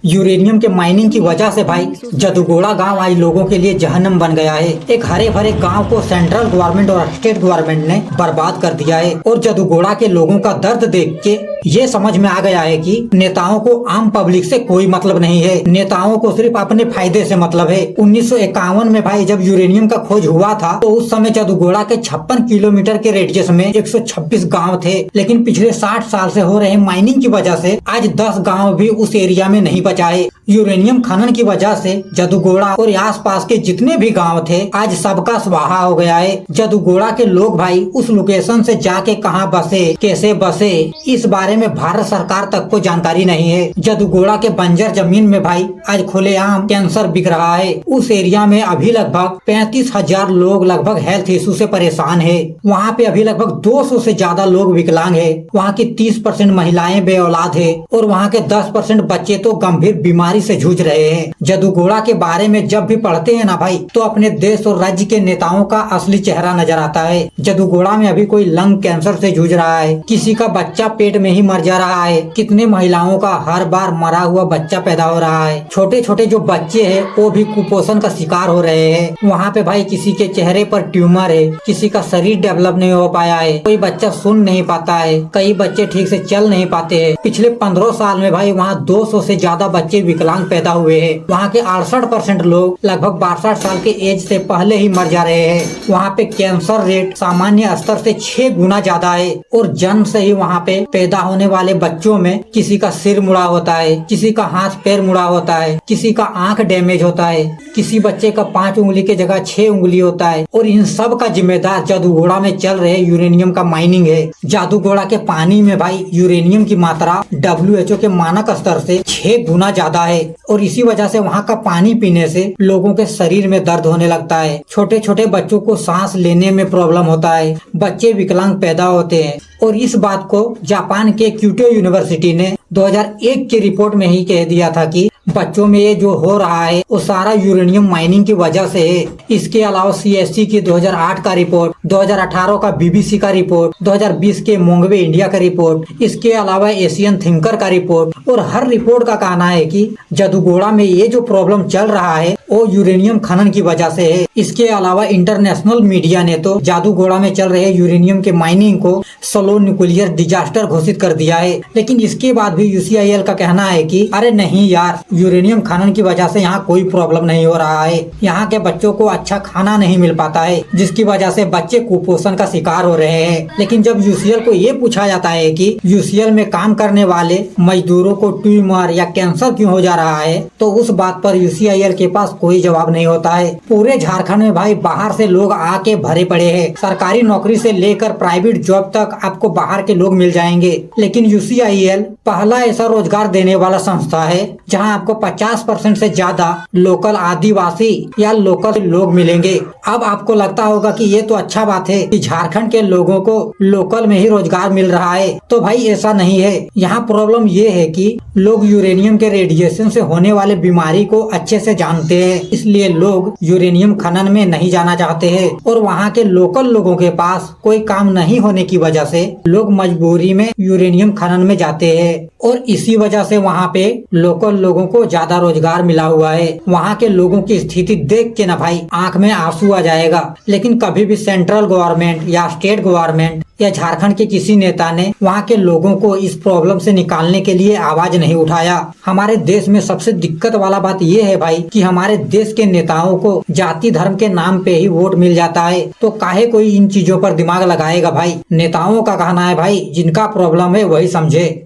Uranium के mining की वजह से भाई जदुगोड़ा गांव आज लोगों के लिए जहन्नम बन गया है। एक हरे भरे गांव को सेंट्रल गवर्नमेंट और स्टेट गवर्नमेंट ने बर्बाद कर दिया है और जदुगोड़ा के लोगों का दर्द देख के ये समझ में आ गया है कि नेताओं को आम पब्लिक से कोई मतलब नहीं है। नेताओं को सिर्फ अपने फायदे से मतलब है। 1951 में भाई जब यूरेनियम का खोज हुआ था तो उस समय जदुगोड़ा के 56 किलोमीटर के रेडियस में 126 गांव थे, लेकिन पिछले 60 साल से हो रहे माइनिंग की वजह से आज 10 गांव भी उस एरिया में नहीं बचा है। यूरेनियम खनन की वजह से जदुगोड़ा और आसपास के जितने भी गांव थे आज सबका स्वाहा हो गया है। जदुगोड़ा के लोग भाई उस लोकेशन से जाके कहां बसे, कैसे बसे, इस बारे में भारत सरकार तक को जानकारी नहीं है। जदुगोड़ा के बंजर जमीन में भाई आज खुलेआम कैंसर बिक रहा है। उस एरिया में अभी लगभग 35,000 लोग लगभग हेल्थ इशू से परेशान है। वहाँ पे अभी लगभग 200 से ज्यादा लोग विकलांग है। वहाँ की 30% महिलाएं बे औलाद है और वहाँ के 10% बच्चे तो गंभीर बीमारी से जूझ रहे हैं। जदुगोड़ा के बारे में जब भी पढ़ते हैं ना भाई तो अपने देश और राज्य के नेताओं का असली चेहरा नजर आता है। जदुगोड़ा में अभी कोई लंग कैंसर से जूझ रहा है, किसी का बच्चा पेट में ही मर जा रहा है, कितने महिलाओं का हर बार मरा हुआ बच्चा पैदा हो रहा है। छोटे छोटे जो बच्चे हैं वो भी कुपोषण का शिकार हो रहे हैं। वहाँ पे भाई किसी के चेहरे पर ट्यूमर है, किसी का शरीर डेवलप नहीं हो पाया है, कोई बच्चा सुन नहीं पाता है, कई बच्चे ठीक से चल नहीं पाते हैं। पिछले 15 साल में भाई वहाँ 200 से ज्यादा बच्चे विकलांग पैदा हुए हैं। वहाँ के 68% लोग लगभग 62 साल के एज से पहले ही मर जा रहे हैं। वहाँ पे कैंसर रेट सामान्य स्तर से 6 गुना ज्यादा है और जन्म से ही वहाँ पे पैदा होने वाले बच्चों में किसी का सिर मुड़ा होता है, किसी का हाथ पैर मुड़ा होता है, किसी का आंख डैमेज होता है, किसी बच्चे का 5 उंगली के जगह 6 उंगली होता है। और इन सब का जिम्मेदार जदुगोड़ा में चल रहे यूरेनियम का माइनिंग है। जदुगोड़ा के पानी में भाई यूरेनियम की मात्रा WHO के मानक स्तर से 6 गुना ज्यादा है और इसी वजह से वहाँ का पानी पीने से लोगों के शरीर में दर्द होने लगता है। छोटे छोटे बच्चों को सांस लेने में प्रॉब्लम होता है, बच्चे विकलांग पैदा होते हैं। और इस बात को जापान के क्योटो यूनिवर्सिटी ने 2001 की रिपोर्ट में ही कह दिया था कि बच्चों में ये जो हो रहा है वो सारा यूरेनियम माइनिंग की वजह से है। इसके अलावा CSC की 2008 का रिपोर्ट, 2018 का BBC का रिपोर्ट, 2020 के मोंगवे इंडिया का रिपोर्ट, इसके अलावा एशियन थिंकर का रिपोर्ट, और हर रिपोर्ट का कहना है कि जदुगोड़ा में ये जो प्रॉब्लम चल रहा है वो यूरेनियम खनन की वजह से है। इसके अलावा इंटरनेशनल मीडिया ने तो जदुगोड़ा में चल रहे यूरेनियम के माइनिंग को स्लो न्यूक्लियर डिजास्टर घोषित कर दिया है। लेकिन इसके बाद भी UCIL का कहना है कि अरे नहीं यार, यूरेनियम खनन की वजह से यहाँ कोई प्रॉब्लम नहीं हो रहा है। यहाँ के बच्चों को अच्छा खाना नहीं मिल पाता है जिसकी वजह से बच्चे कुपोषण का शिकार हो रहे हैं। लेकिन जब UCL को ये पूछा जाता है कि UCL में काम करने वाले मजदूरों को ट्यूमर या कैंसर क्यों हो जा रहा है तो उस बात पर UCIL के पास कोई जवाब नहीं होता है। पूरे झारखंड में भाई बाहर से लोग आके भरे पड़े हैं। सरकारी नौकरी से लेकर प्राइवेट जॉब तक आपको बाहर के लोग मिल जाएंगे। लेकिन UCIL पहला ऐसा रोजगार देने वाला संस्था है जहां आपको 50% से ज्यादा लोकल आदिवासी या लोकल लोग मिलेंगे। अब आपको लगता होगा कि ये तो अच्छा बात है कि झारखंड के लोगों को लोकल में ही रोजगार मिल रहा है, तो भाई ऐसा नहीं है। यहाँ प्रॉब्लम ये है कि लोग यूरेनियम के रेडिएशन से होने वाले बीमारी को अच्छे से जानते हैं, इसलिए लोग यूरेनियम खनन में नहीं जाना चाहते हैं। और वहाँ के लोकल लोगों के पास कोई काम नहीं होने की वजह से लोग मजबूरी में यूरेनियम खनन में जाते हैं और इसी वजह से वहाँ पे लोकल लोगों को ज्यादा रोजगार मिला हुआ है। वहाँ के लोगों की स्थिति देख के ना भाई आंख में आंसू आ जाएगा। लेकिन कभी भी सेंट्रल गवर्नमेंट या स्टेट गवर्नमेंट या झारखंड के किसी नेता ने वहाँ के लोगों को इस प्रॉब्लम से निकालने के लिए आवाज नहीं उठाया। हमारे देश में सबसे दिक्कत वाला बात ये है भाई कि हमारे देश के नेताओं को जाति धर्म के नाम पे ही वोट मिल जाता है, तो काहे कोई इन चीजों पर दिमाग लगाएगा भाई। नेताओं का कहना है भाई जिनका प्रॉब्लम है वही समझे।